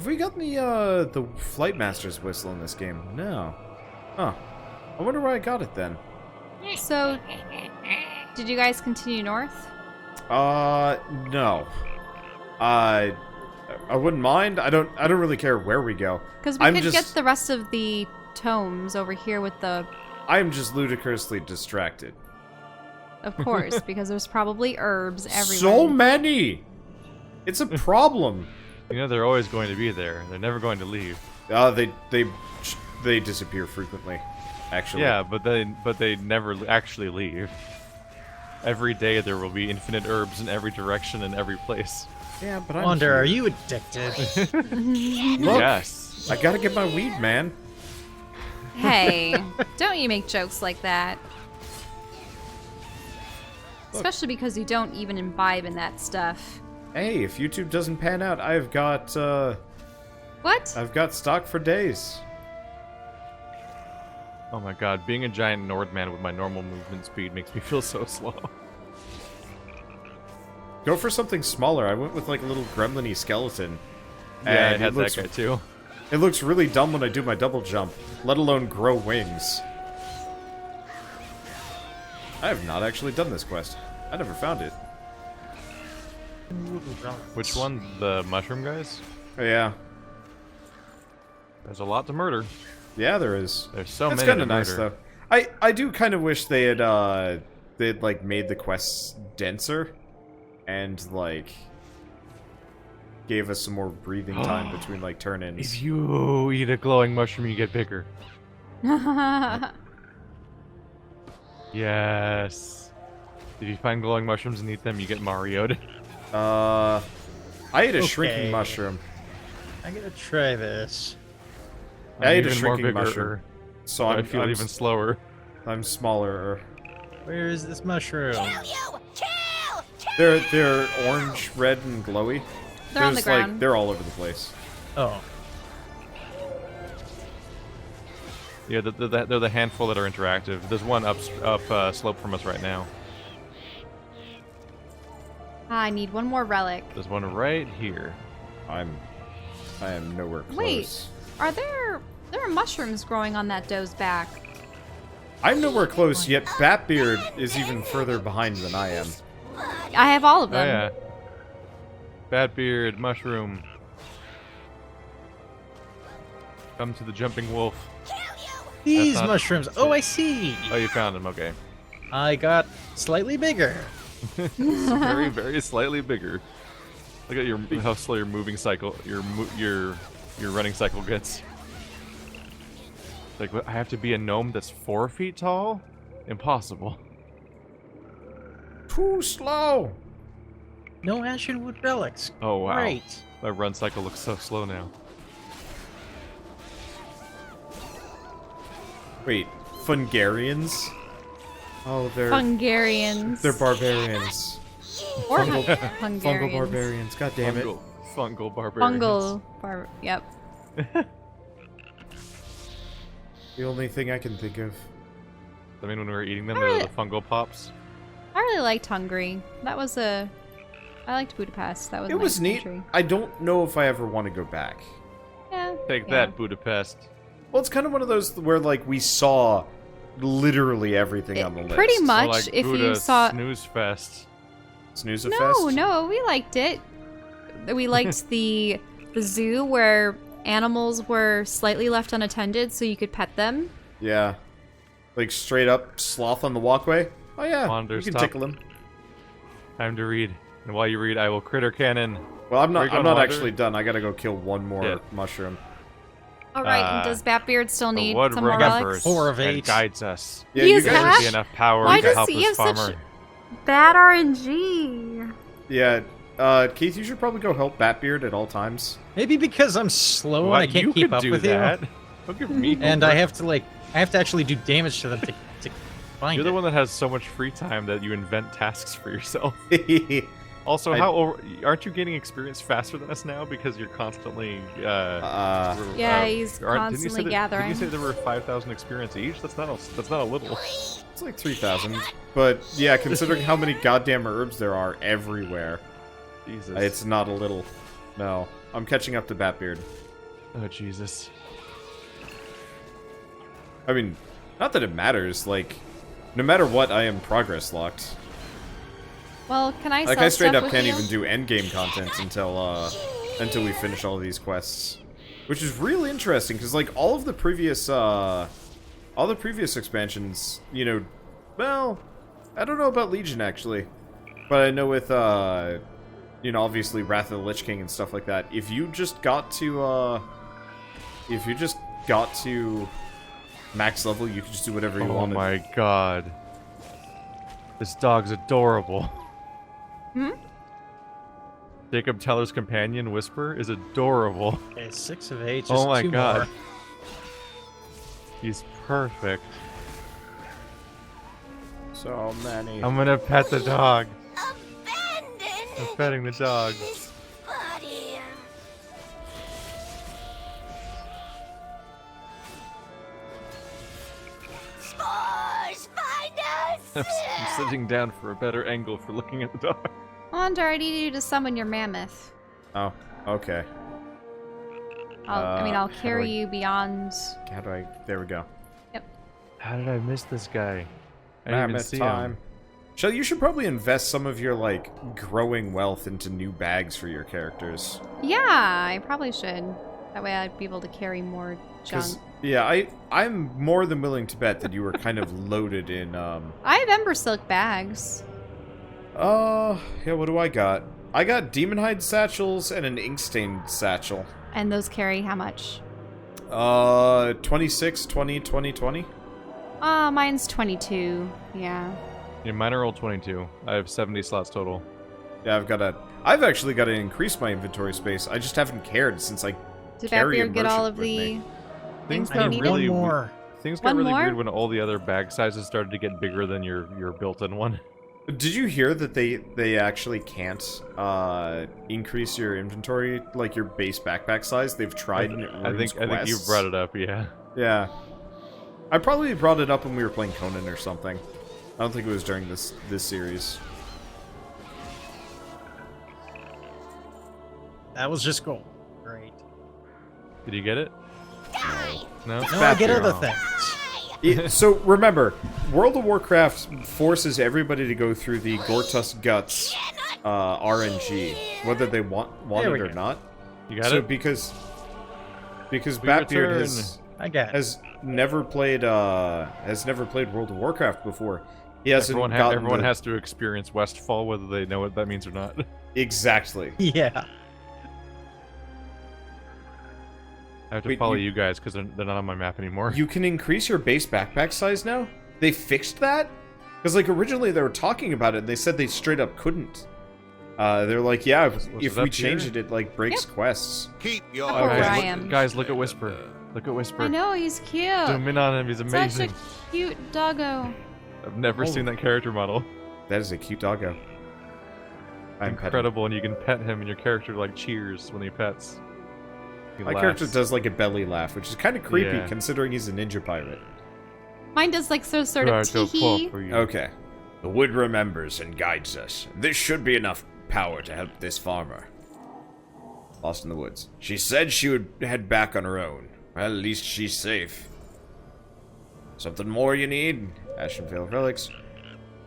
Have we gotten the Flight Master's whistle in this game? No. Huh. I wonder where I got it then. So, did you guys continue north? No. I wouldn't mind. I don't really care where we go. Because we could get the rest of the tomes over here with the... I'm just ludicrously distracted. Of course, because there's probably herbs everywhere. So many! It's a problem. You know they're always going to be there. They're never going to leave. They disappear frequently, actually. Yeah, but they never actually leave. Every day there will be infinite herbs in every direction in every place. Yeah, but I'm Wander, here. are you addicted? Look, Yes. I gotta get my weed, man. Hey, don't you make jokes like that. Especially because you don't even imbibe in that stuff. Hey, if YouTube doesn't pan out, I've got What? I've got stock for days. Oh my god, being a giant Nordman with my normal movement speed makes me feel so slow. Go for something smaller. I went with like a little gremlin-y skeleton. Yeah, I And had that guy too. It looks really dumb when I do my double jump, let alone grow wings. I have not actually done this quest. I never found it. Which one? The mushroom guys? Oh, yeah. There's a lot to murder. Yeah, there is. There's so It's many kind to of nice, murder. though. I do kind of wish they'd like, made the quests denser. And, like, gave us some more breathing time between, like, turn-ins. If you eat a glowing mushroom, you get bigger. Yes. If you find glowing mushrooms and eat them, you get Mario'd. I ate a Okay. shrinking mushroom. I'm gonna try this. I ate a even more shrinking bigger, mushroom. So I feel even slower. I'm smaller. Where is this mushroom? They're orange, red, and glowy. They're on the There's, ground. Like, they're all over the place. Oh, Yeah, they're the handful that are interactive. There's one up slope from us right now. I need one more relic. There's one right here. I am nowhere close. Wait, there are mushrooms growing on that doe's back. I'm nowhere close, yet Batbeard is even further behind than I am. I have all of Oh them. yeah. Batbeard, mushroom. Come to the jumping wolf. these not- mushrooms. Oh, I see. Oh, you found him. Okay. I got slightly bigger. Very, very slightly bigger. Look at how slow your moving cycle, your running cycle gets. Like, what, I have to be a gnome that's 4 feet tall? Impossible. Too slow. No Ashenwood relics. Oh wow. Great. My run cycle looks so slow now. Wait, Fungarians? Oh, they're Hungarians. they're barbarians. Or Fungal Hungarians. barbarians. God damn it. Fungal barbarians. Yep. The only thing I can think of. I mean, when we were eating them, they're the fungal pops. I really liked Hungary. I liked Budapest. That was It my was neat. country. I don't know if I ever want to go back. Yeah. Take yeah. that, Budapest. Well, it's kind of one of those where, like, we saw literally everything on the list. Pretty Or much, like if you Buddha saw. Snooze Fest. Snooze a No, fest? no, we liked it. We liked the zoo where animals were slightly left unattended, so you could pet them. Yeah. Like, straight up sloth on the walkway? Oh, yeah. Wander, you can stop. tickle him. Time to read. And while you read, I will critter cannon. Well, I'm Where you not going, Wander? actually done. I gotta go kill one more Yeah. mushroom. All right, and does Batbeard still The need wood some more remembers relics? 4 of and 8. guides us. Yeah, He you is guys. There Ash? should be enough power Why to does help he this have farmer. such bad RNG? Yeah, Keith, you should probably go help Batbeard at all times. Maybe because I'm slow and What? I can't you keep could up do with that. you. Don't give me And homework. I have to actually do damage to them to find You're the it. one that has so much free time that you invent tasks for yourself. yeah, Also, aren't you gaining experience faster than us now because you're constantly? Yeah, he's constantly gathering. Did you say there were 5,000 experience each? That's not a little. it's like 3,000. But yeah, considering how many goddamn herbs there are everywhere, Jesus. it's not a little. No. I'm catching up to Batbeard. Oh, Jesus. I mean, not that it matters. Like, no matter what, I am progress locked. Well, can I Like, sell I straight stuff up with can't you? even do endgame content until we finish all of these quests. Which is really interesting, because, like, all the previous expansions, you know, well, I don't know about Legion, actually. But I know with, you know, obviously Wrath of the Lich King and stuff like that, if you just got to max level, you could just do whatever you wanted. Oh my god. This dog's adorable. Hmm? Jacob Teller's companion, Whisper, is adorable. Okay, 6 of 8. Just Oh my 2 god. more. He's perfect. So many. I'm gonna pet the dog. Abandon I'm petting the dog. his body. Spores, find us! I'm sitting down for a better angle for looking at the dog. Wander, I need you to summon your mammoth. Oh, okay. I'll how carry do I- you beyond. How do I... There we go. How did I miss this guy? I didn't even Mammoth see time. him. Shell, you should probably invest some of your, like, growing wealth into new bags for your characters. Yeah, I probably should. That way I'd be able to carry more junk. 'Cause, yeah, I'm more than willing to bet that you were kind of loaded in, I have Ember Silk bags. yeah, what do I got? I got Demon Hide satchels and an Inkstained satchel. And those carry how much? 26, 20, 20, 20? Mine's 22. Yeah. Yeah, mine are all 22. I have 70 slots total. Yeah, I've actually got to increase my inventory space. I just haven't cared since I Did carry a Batbeard get all merchant of with the me. Things things I you got need needed? really one more. Things got One really more? weird when all the other bag sizes started to get bigger than your built-in one. Did you hear that they actually can't increase your inventory, like your base backpack size? They've tried and it I ruins think you quests. brought it up, yeah. Yeah. I probably brought it up when we were playing Conan or something. I don't think it was during this series. That was just gold. Great. Did you get it? No. No, I get Batbeard. other things. So remember, World of Warcraft forces everybody to go through the Gortus Guts RNG, whether they want There it we or go. not. You got so it? because We Batbeard return. I got it. has never played World of Warcraft before. He hasn't gotten Everyone the- has to experience Westfall, whether they know what that means or not. exactly. Yeah. I have to Wait, follow you- you guys because they're not on my map anymore. You can increase your base backpack size now? They fixed that? Because, like, originally they were talking about it, and they said they straight up couldn't. They're like, yeah, Was if it we up change here? it, like, breaks quests. Keep your Look where I guys, am. guys, look at Whisper. Look at Whisper. I know, he's cute. Zoom in on him. He's Such amazing. a cute doggo. I've never seen that character model. That is a cute doggo. I'm petting. Incredible, and you can pet him, and your character like cheers when he pets. He My laughs. character does, like, a belly laugh, which is kind of creepy, Yeah. considering he's a ninja pirate. Mine does like so sort of Try to tee-hee. pull for you. Okay. The wood remembers and guides us. This should be enough power to help this farmer. Lost in the woods. She said she would head back on her own. Well, at least she's safe. Something more you need? Ashenvale relics.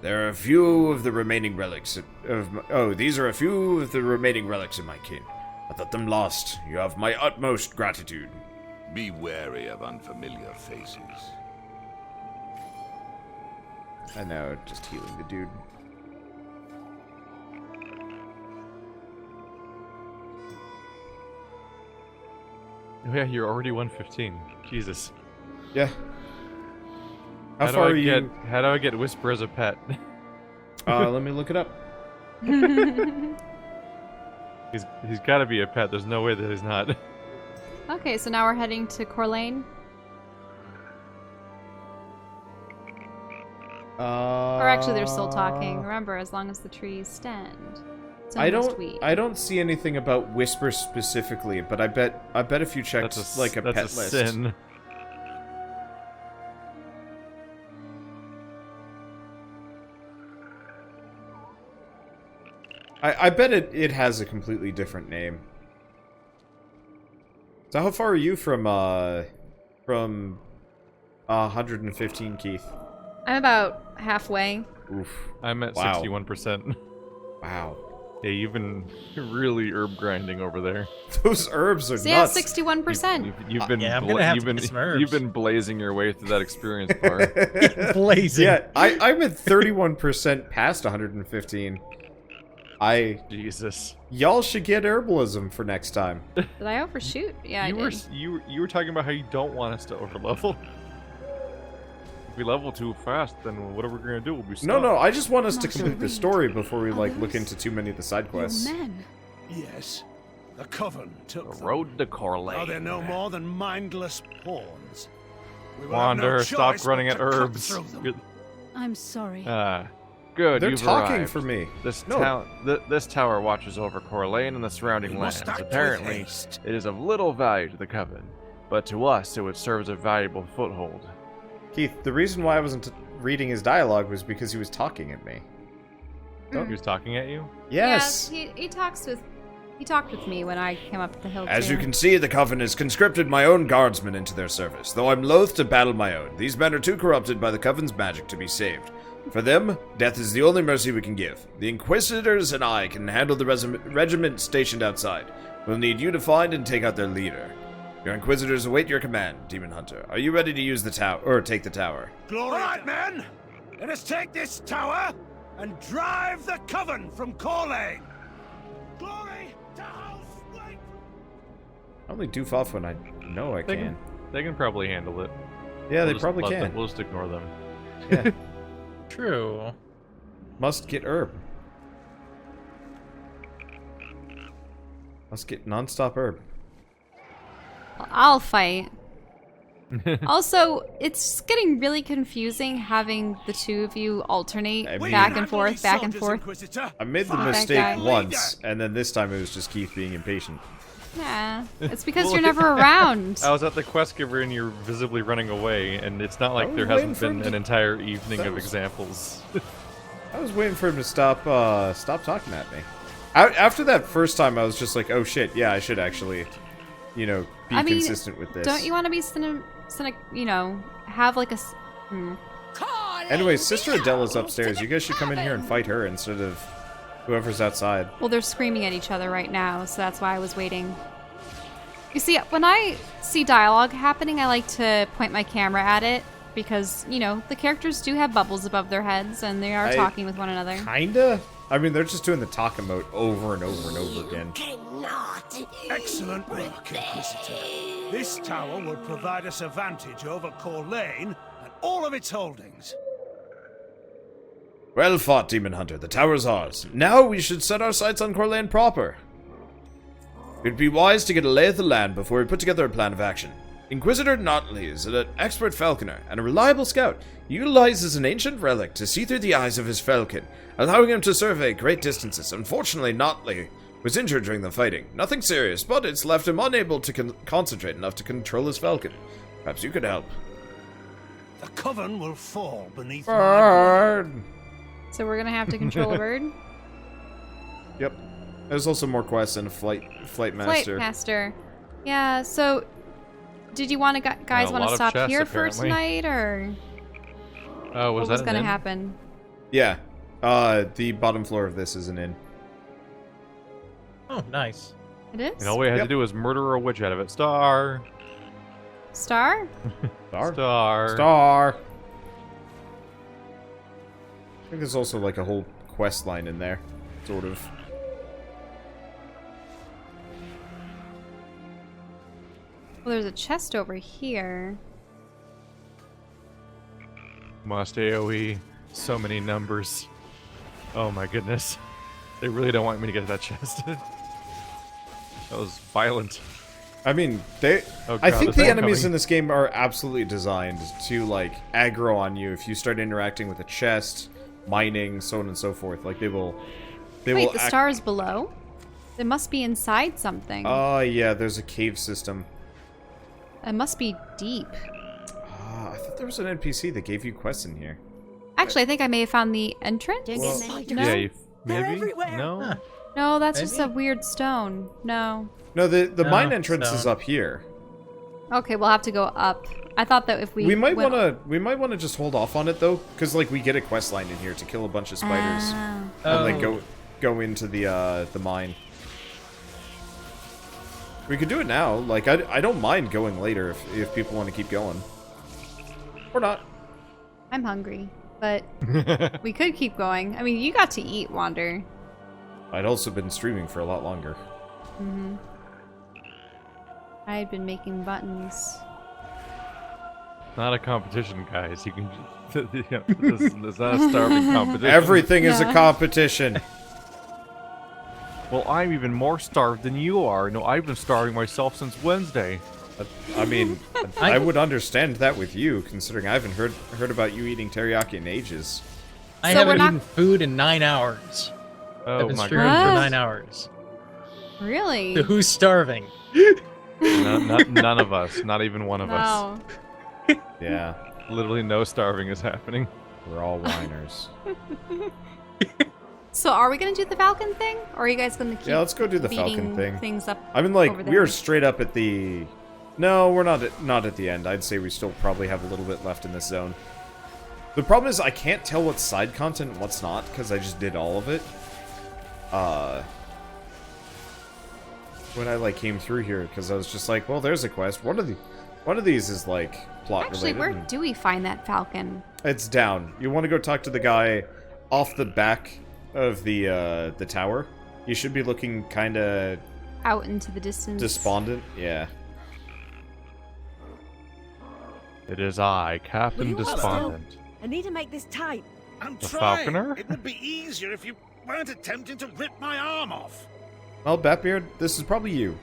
There are a few of the remaining relics these are a few of the remaining relics of my kin. I thought them lost. You have my utmost gratitude. Be wary of unfamiliar faces. I know, just healing the dude. Oh, yeah, you're already 115. Jesus. Yeah. How do far I are you? How do I get Whisper as a pet? Let me look it up. He's got to be a pet. There's no way that he's not. Okay, so now we're heading to Corlane. Or actually, they're still talking. Remember, as long as the trees stand. So I must don't. we. I don't see anything about Whisper specifically, but I bet if you checked That's like a that's pet a list. sin. I bet it has a completely different name. So how far are you from 115, Keith? I'm about halfway. Oof. I'm at Wow. 61%. Wow. Yeah, you've been really herb grinding over there. Those herbs are So yeah, nuts. 61%. You've been Yeah, I'm gonna have to get some herbs. you've been blazing your way through that experience bar. Blazing. Yeah, I'm at 31% past 115. Jesus. Y'all should get herbalism for next time. Did I overshoot? Yeah, you I were did. you were talking about how you don't want us to overlevel. If we level too fast, then whatever we're gonna do will be stuck. No, I just want us to Master complete the Reed, story before we like others? look into too many of the side quests. Your men. Yes, the Coven took The them. road to Corley. Now they're no more than mindless pawns. We will Wander, have no stop choice running but at to cut herbs. through them. Good. I'm sorry. Good. They're you've talking arrived. for me. This No. this tower watches over Corlane and the surrounding We lands. must act with Apparently, haste. it is of little value to the Coven, but to us it would serve as a valuable foothold. Keith, the reason why I wasn't reading his dialogue was because he was talking at me. He was talking at you? Yes. Yeah, he talked with me when I came up the hill. As too. you can see, the Coven has conscripted my own guardsmen into their service, though I'm loath to battle my own. These men are too corrupted by the Coven's magic to be saved. For them, death is the only mercy we can give. The Inquisitors and I can handle the regiment stationed outside. We'll need you to find and take out their leader. Your Inquisitors await your command, Demon Hunter. Are you ready to use the tower, or take the tower? All right, men! Let us take this tower and drive the Coven from Corlane! Glory to House Wake! I only doof off when I know I can. They can probably handle it. Yeah, We'll they just probably let can. them- We'll just ignore them. Yeah. True. Must get herb. Must get non-stop herb. I'll fight. Also, it's getting really confusing having the two of you alternate I mean- back and forth, back and forth. Inquisitor. I made the Fuck that mistake guy. once, and then this time it was just Keith being impatient. Yeah, it's because Well, you're never around. I was at the quest giver and you're visibly running away, and it's not like I was there waiting hasn't for him been to- an entire evening That of was- examples. I was waiting for him to stop talking at me. After that first time, I was just like, oh shit, yeah, I should actually, be I mean, consistent with this. Don't you want to be have like a... Anyway, Sister Adela's upstairs. You guys should come in here and fight her instead of whoever's outside. Well, they're screaming at each other right now, so that's why I was waiting. You see, when I see dialogue happening, I like to point my camera at it because, the characters do have bubbles above their heads and they are talking with one another. Kinda? I mean, they're just doing the talk emote over and over and over again. Cannot. Excellent work, Inquisitor. This tower will provide us a vantage over Corlane and all of its holdings. Well fought, Demon Hunter. The tower's ours. Now we should set our sights on Corlane proper. It'd be wise to get a lay of the land before we put together a plan of action. Inquisitor Notley is an expert falconer and a reliable scout. He utilizes an ancient relic to see through the eyes of his falcon, allowing him to survey great distances. Unfortunately, Notley was injured during the fighting. Nothing serious, but it's left him unable to concentrate enough to control his falcon. Perhaps you could help. The Coven will fall beneath my Bird. So we're gonna have to control a bird? Yep. There's also more quests and a flight master. Flight master. Yeah, so... Did you want to guys A want lot to of stop chests, here for apparently. tonight, or Oh, what was was that gonna an inn? happen? Yeah. The bottom floor of this is an inn. Oh, nice. It is? And all we had to Yep. do was murder a witch out of it. Star. Star? Star. I think there's also like a whole quest line in there, sort of. Well, there's a chest over here. Must AoE. So many numbers. Oh my goodness. They really don't want me to get to that chest. That was violent. I mean, I God, think they're the enemies coming. in this game are absolutely designed to like aggro on you if you start interacting with a chest, mining, so on and so forth. Like they will. Wait, the star is below? It must be inside something. Oh yeah, there's a cave system. It must be deep. I thought there was an NPC that gave you quests in here. Actually, I think I may have found the entrance. Don't get many No? Yeah, you, They're maybe? everywhere. No? Huh. No, that's just a Maybe? weird stone. No. No, the mine No, entrance is so- up here. Okay, we'll have to go up. I thought that if We might went- want to just hold off on it though, because like we get a quest line in here to kill a bunch of spiders Ah. and then Oh. go into the mine. We could do it now. Like I don't mind going later if people want to keep going. Or not. I'm hungry, but we could keep going. I mean, you got to eat, Wander. I'd also been streaming for a lot longer. I had been making buttons. Not a competition, guys. You can. It's not a starving competition. Everything is a Yeah. competition. Well, I'm even more starved than you are. No, I've been starving myself since Wednesday. I mean, I would understand that with you, considering I haven't heard about you eating teriyaki in ages. I So we're haven't not- eaten food in 9 hours. I've Oh been my streaming god. for What? 9 hours. Really? So who's starving? None of us. Not even one of us. No. Yeah, Literally no starving is happening. we're all whiners. So are we gonna do the Falcon thing, or are you guys gonna keep? Yeah, let's go do the beating Falcon thing. Things up. I mean, like, over we there? are straight up at the... No, we're not at the end. I'd say we still probably have a little bit left in this zone. The problem is I can't tell what's side content and what's not, because I just did all of it. When I, like, came through here, because I was just like, well, there's a quest. One of these is, like, plot Actually, related. where and do we find that Falcon? It's down. You want to go talk to the guy off the back of the tower. You should be looking kind of Out into the distance. despondent. Yeah. It is I, Captain Will you hold Despondent. I need to make this tight. I'm The trying. falconer? It would be easier if you weren't attempting to rip my arm off. Well, Batbeard, this is probably you.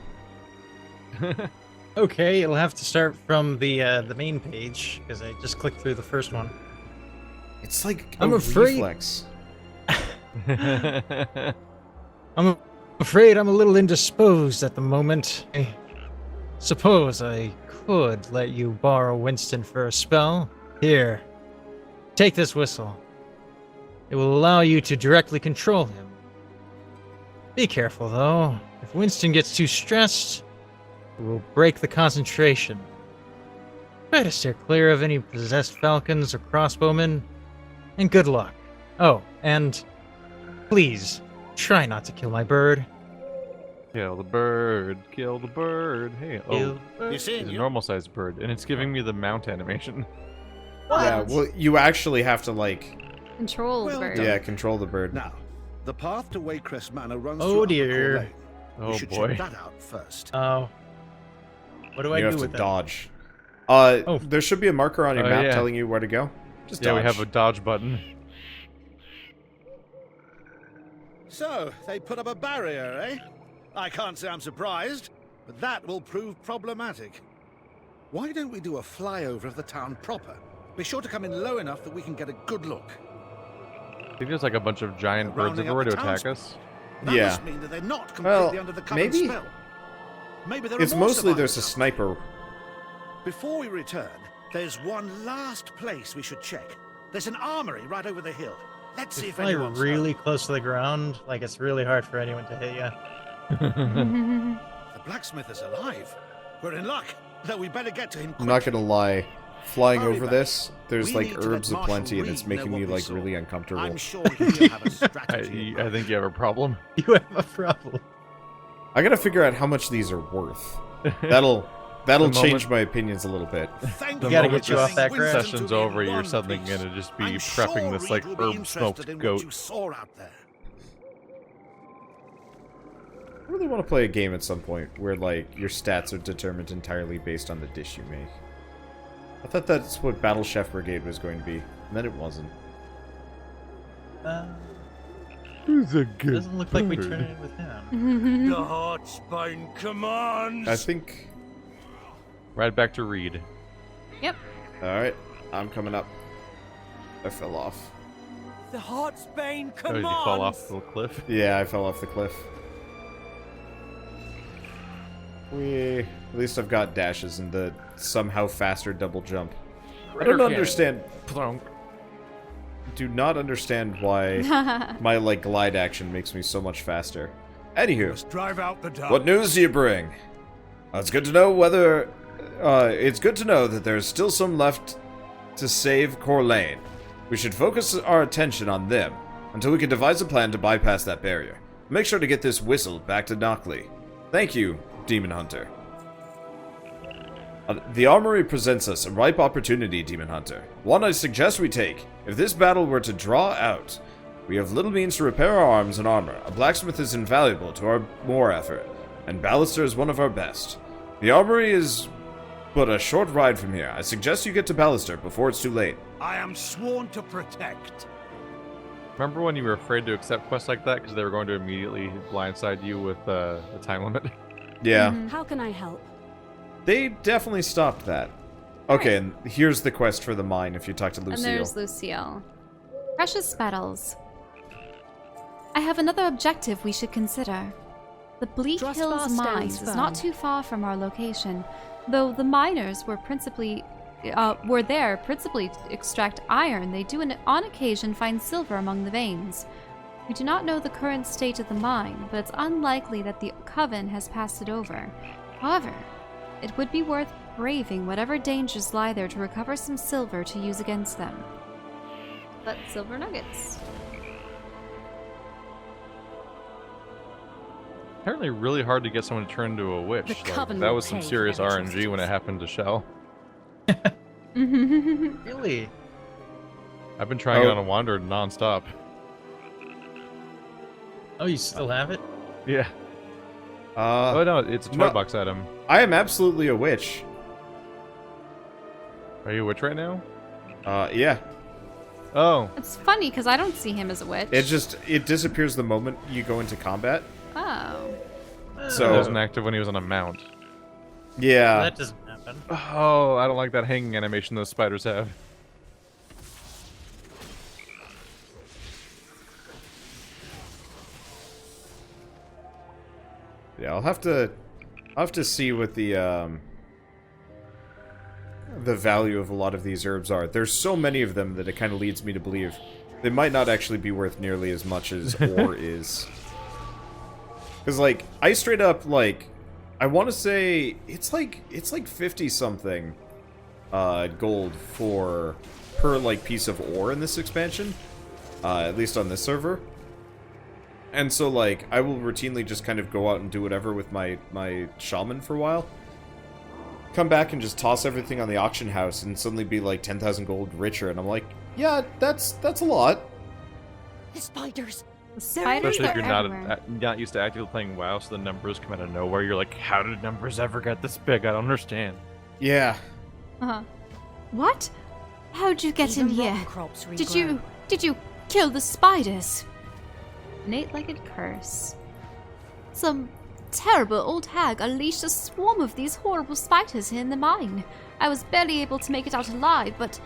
Okay, it'll have to start from the main page because I just clicked through the first one. It's like I'm a afraid- reflex. I'm afraid I'm a little indisposed at the moment. I suppose I could let you borrow Winston for a spell. Here, take this whistle. It will allow you to directly control him. Be careful, though. If Winston gets too stressed, it will break the concentration. Try to steer clear of any possessed falcons or crossbowmen, and good luck. Oh, and please, try not to kill my bird. Kill the bird, kill the bird. Hey, Kill oh, You see, it's a normal-sized bird, and it's giving me the mount animation. Yeah, well, you actually have to, like, Control the Well bird. done. yeah, control the bird. Now, the path to Waycrest Manor runs Oh, through dear. Upper Court Lane. Oh You should boy. check that out first. Oh. What do I You do have to with that? dodge. Oh. There should be a marker on your Oh, map yeah. telling you where to go. Just Yeah, dodge. we have a dodge button. So, they put up a barrier, eh? I can't say I'm surprised, but that will prove problematic. Why don't we do a flyover of the town proper? Be sure to come in low enough that we can get a good look. I think there's like a bunch of giant They're birds rounding up everywhere to the attack townspeople. us. That Yeah. must mean that they're not completely Well, under the Coven maybe- spell. Maybe there are It's more mostly there's a survivors. sniper. Before we return, there's one last place we should check. There's an armory right over the hill. Let's see if Fly anyone's really home. close to the ground, like it's really hard for anyone to hit you. The blacksmith is alive. We're in luck. Though we better get to him I'm quick. not gonna lie. Flying Hurry over back. this, there's We like need to let herbs Marshal aplenty, and it's Reed know making me what we like saw. really uncomfortable. I'm sure he'll have a strategy. I think you have a problem. You have a problem. I gotta figure out how much these are worth. That'll The change moment- my opinions a little bit. Thank The you gotta for get you off bringing that Winston grass. to Session's me in over, you're one suddenly piece. gonna just be I'm prepping sure this Reed like will be herb interested smoked in goat. What you saw out there. I really want to play a game at some point where like your stats are determined entirely based on the dish you make. I thought that's what Battle Chef Brigade was going to be, and then it wasn't. Who's a good Doesn't look like we bird? turned it with him. The Heartspine commands. I think. Right back to Reed. Yep. All right, I'm coming up. I fell off. The Heartsbane Oh, commands. did you fall off the cliff? Yeah, I fell off the cliff. At least I've got dashes and the somehow faster double jump. I don't understand. Plonk. Do not understand why my like glide action makes me so much faster. Anywho, Just drive out the dark. what news do you bring? It's good to know whether... it's good to know that there's still some left to save Corlane. We should focus our attention on them until we can devise a plan to bypass that barrier. Make sure to get this whistle back to Knockley. Thank you, Demon Hunter. The armory presents us a ripe opportunity, Demon Hunter. One I suggest we take. If this battle were to draw out, we have little means to repair our arms and armor. A blacksmith is invaluable to our war effort, and Ballister is one of our best. The armory is but a short ride from here. I suggest you get to Ballister before it's too late. I am sworn to protect. Remember when you were afraid to accept quests like that because they were going to immediately blindside you with the time limit? Yeah, How can I help? they definitely stopped that. Okay, and here's the quest for the mine if you talk to Lucille. And there's Lucille. Precious metals. I have another objective we should consider. The Bleak Trust Hills Bar mines stands is not firm. too far from our location, though the miners were there principally to extract iron. They do on occasion find silver among the veins. We do not know the current state of the mine, but it's unlikely that the Coven has passed it over. However, it would be worth braving whatever dangers lie there to recover some silver to use against them. But silver nuggets. Apparently really hard to get someone to turn into a witch. The Like, Coven that will was some pay for serious their RNG when it atrocities. happened to Shell. Really? I've been trying it Oh. on a Wander non-stop. Oh, you still have it? Yeah. Oh no, it's a toy no. box item. I am absolutely a witch. Are you a witch right now? Yeah. Oh. It's funny because I don't see him as a witch. It disappears the moment you go into combat. Oh. So It wasn't active when he was on a mount. yeah. That doesn't happen. Oh, I don't like that hanging animation those spiders have. Yeah, I'll have to see what the value of a lot of these herbs are. There's so many of them that it kind of leads me to believe they might not actually be worth nearly as much as ore is. Because like I straight up like I want to say it's like 50 something gold for per like piece of ore in this expansion, at least on this server. And so, like, I will routinely just kind of go out and do whatever with my shaman for a while. Come back and just toss everything on the auction house and suddenly be, like, 10,000 gold richer. And I'm like, yeah, that's a lot. The spiders. The spiders Especially if are you're everywhere. not used to actively playing WoW, so the numbers come out of nowhere. You're like, how did numbers ever get this big? I don't understand. Yeah. Uh-huh. What? How'd you get in Even here? rotten crops regrow. Did you kill the spiders? An eight-legged curse. Some terrible old hag unleashed a swarm of these horrible spiders here in the mine. I was barely able to make it out alive, but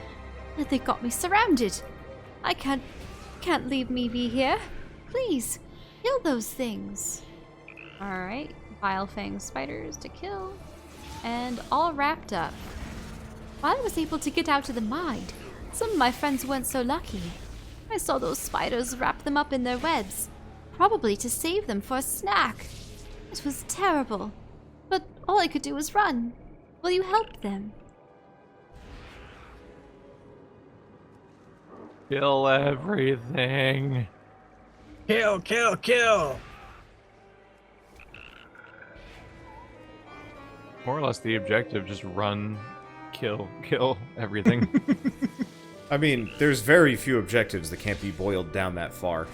they got me surrounded. I can't leave me be here. Please, kill those things. Alright, vile fang spiders to kill. And all wrapped up. While I was able to get out of the mine, some of my friends weren't so lucky. I saw those spiders wrap them up in their webs, probably to save them for a snack. It was terrible, but all I could do was run. Will you help them? Kill everything. Kill, kill, kill! More or less the objective, just run, kill everything. I mean, there's very few objectives that can't be boiled down that far.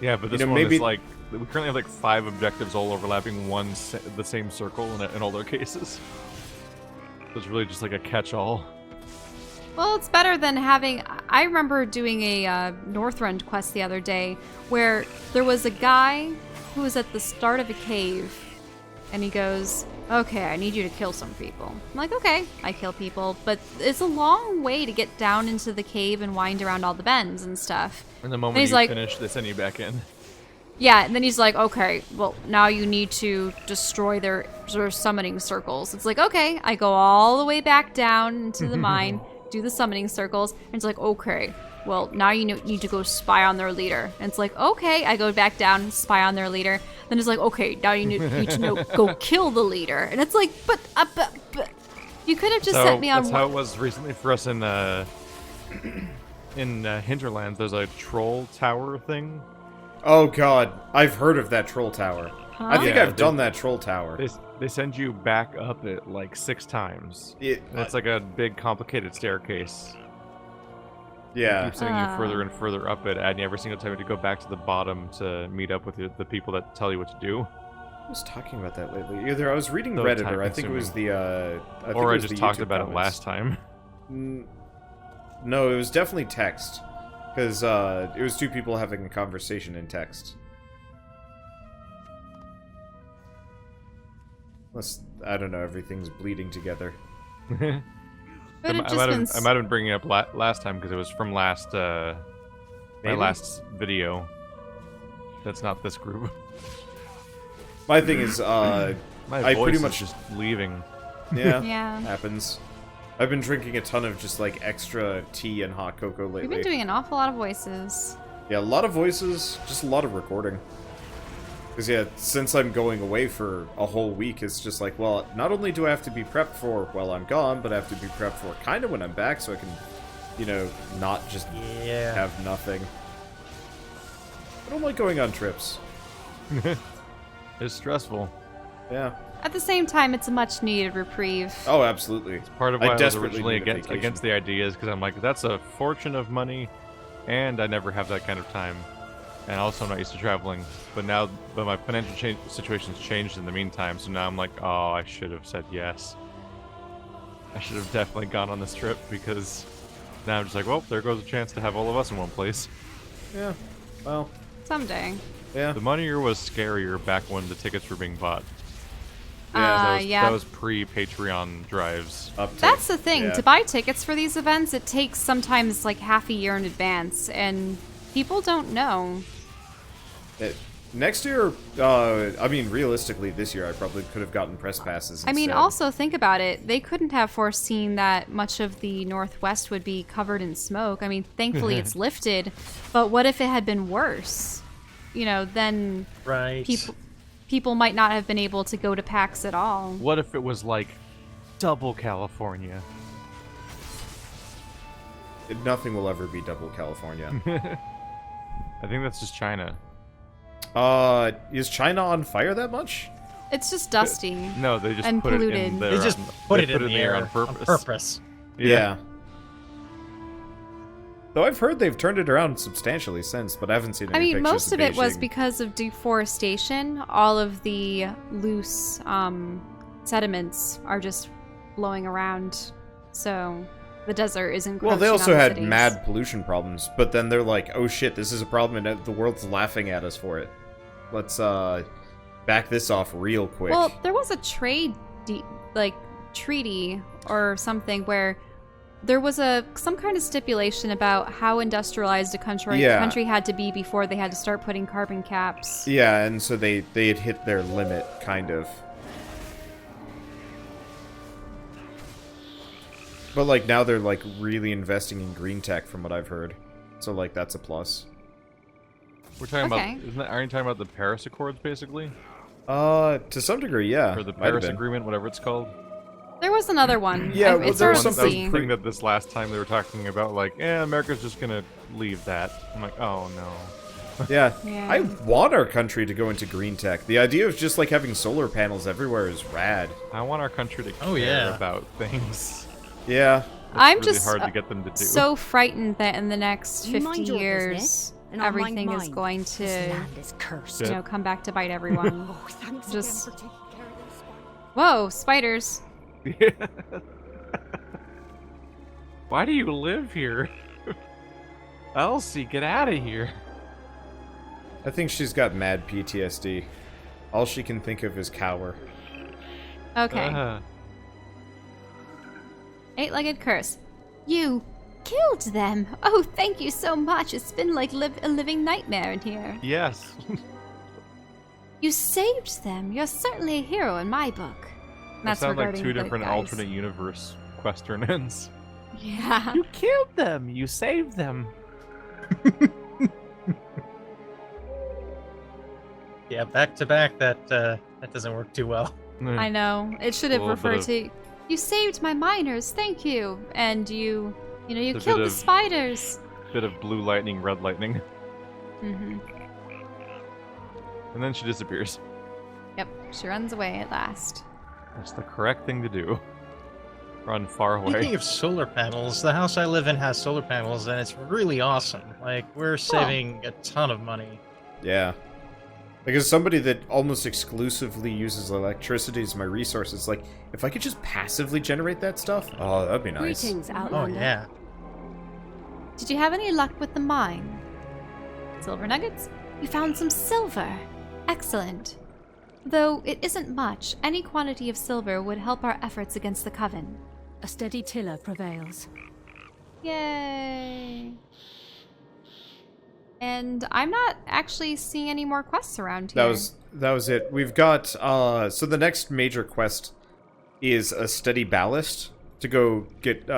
Yeah, but this You know, one maybe- is like, we currently have like 5 objectives all overlapping the same circle in all their cases. So it's really just like a catch-all. Well, it's better than having... I remember doing a Northrend quest the other day where there was a guy who was at the start of a cave and he goes, okay, I need you to kill some people. I'm like, okay, I kill people, but it's a long way to get down into the cave and wind around all the bends and stuff. And the moment he's you like- finish, they send you back in. Yeah, and then he's like, okay, well, now you need to destroy their summoning circles. It's like, okay, I go all the way back down into the mine, do the summoning circles, and it's like, okay, well, now you need to go spy on their leader. And it's like, okay, I go back down, spy on their leader. Then it's like, okay, now you need to go kill the leader. And it's like, but you could have just sent me on. That's how it was recently for us in Hinterlands. There's a troll tower thing. Oh god, I've heard of that troll tower. I think Yeah, I've done that troll tower. They send you back up it like 6 times. And it's like a big, complicated staircase. Yeah. Keep sending you further and further up it, and every single time you have to go back to the bottom to meet up with the people that tell you what to do. I was talking about that lately. Either I was reading So Reddit, or I think it was the. Or I just talked about it last time. No, it was definitely text, because it was 2 people having a conversation in text. Unless, I don't know, everything's bleeding together. But I might have been bringing it up last time because it was from last my Maybe? last video. That's not this group. My thing is, My I voice pretty is much just leaving. yeah, Yeah. happens. I've been drinking a ton of just like extra tea and hot cocoa lately. We've been doing an awful lot of voices. Yeah, a lot of voices, just a lot of recording. Because, yeah, since I'm going away for a whole week, it's just like, well, not only do I have to be prepped for while I'm gone, but I have to be prepped for kind of when I'm back so I can, you know, not just have nothing. I don't like going on trips. It's stressful. Yeah. At the same time, it's a much-needed reprieve. Oh, absolutely. Part of I why I was desperately originally need a vacation. against the idea is because I'm like, that's a fortune of money, and I never have that kind of time. And also, I'm not used to traveling. But my financial situation's changed in the meantime, so now I'm like, oh, I should have said yes. I should have definitely gone on this trip, because now I'm just like, well, there goes a chance to have all of us in one place. Yeah. Well, Someday. yeah. The moneyer was scarier back when the tickets were being bought. Yeah. That was pre-Patreon drives. Uptake. That's the thing. Yeah. To buy tickets for these events, it takes sometimes like half a year in advance, and people don't know. Next year, I mean, realistically, this year I probably could have gotten press passes instead. I mean, also think about it. They couldn't have foreseen that much of the Northwest would be covered in smoke. I mean, thankfully it's lifted, but what if it had been worse? You know, then Right. people might not have been able to go to PAX at all. What if it was like double California? Nothing will ever be double California. I think that's just China. Is China on fire that much? It's just dusty. No, they just And put it polluted. in there. They just put it in the air on purpose. On purpose. Yeah. Though I've heard they've turned it around substantially since, but I haven't seen any I mean, pictures most of it was Beijing. because of deforestation. All of the loose sediments are just blowing around, so the desert isn't. Well, they crushing also on the had cities. mad pollution problems, but then they're like, oh shit, this is a problem and the world's laughing at us for it. Let's, back this off real quick. Well, there was a treaty or something where there was some kind of stipulation about how industrialized a country had to be before they had to start putting carbon caps. Yeah, and so they had hit their limit, kind of. But, like, now they're, like, really investing in green tech, from what I've heard. So, like, that's a plus. We're talking Okay. about, aren't you talking about the Paris Accords, basically? To some degree, yeah. Or the Might have Paris been. Agreement, whatever it's called? There was another one. Yeah, well, it's there hard was to something see. thing that this last time they were talking about, like, America's just gonna leave that. I'm like, oh no. Yeah. Yeah. I want our country to go into green tech. The idea of just, like, having solar panels everywhere is rad. I want our country to care Oh, yeah. about things. Yeah. I'm Really just hard to get them to do. so frightened that in the next You 50 mind your years, business, and I'll mind everything is mine. going This to, land is cursed. you know, come back to bite everyone. Oh, thanks Just- again for taking care of those spiders. Whoa, spiders. Why do you live here? Elsie, get out of here. I think she's got mad PTSD. All she can think of is cower. Okay. Eight-legged curse. You killed them. Oh, thank you so much. It's been like a living nightmare in here. Yes. You saved them. You're certainly a hero in my book. That sounds like regarding two the different guys. alternate universe Questern ends. Yeah. You killed them. You saved them. Yeah, back to back, that doesn't work too well. I know. It should have A little bit referred of- to, you saved my miners, thank you. And you A bit killed the of- spiders. Bit of blue lightning, red lightning, Mm-hmm. and then she disappears. Yep, she runs away at last. That's the correct thing to do. Run far Speaking away. of solar panels, the house I live in has solar panels, and it's really awesome. Like, we're saving a ton of money. Yeah. Like, as somebody that almost exclusively uses electricity as my resource, it's like, if I could just passively generate that stuff, oh, that'd be nice. Greetings, Oh, Outlander. yeah. Did you have any luck with the mine? Silver nuggets? We found some silver. Excellent. Though it isn't much, any quantity of silver would help our efforts against the Coven. A steady tiller prevails. Yay! And I'm not actually seeing any more quests around here. That was it. We've got, so the next major quest is a steady ballast to go get,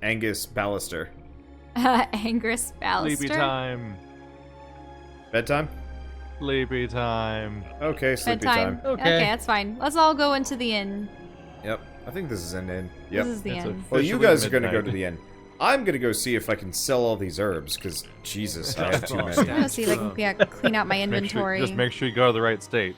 Angus Ballister. Angus Ballister? Sleepy time. Bedtime? Sleepy time. Okay, sleepy Bedtime. time. Okay. Okay, that's fine. Let's all go into the inn. Yep. I think this is an inn. Yep. This is the It's inn. Well, you officially guys are gonna go midnight. to the inn. I'm gonna go see if I can sell all these herbs, because, Jesus, I have too I'm many. gonna see if I can clean out my Make sure, inventory. just make sure you go to the right state.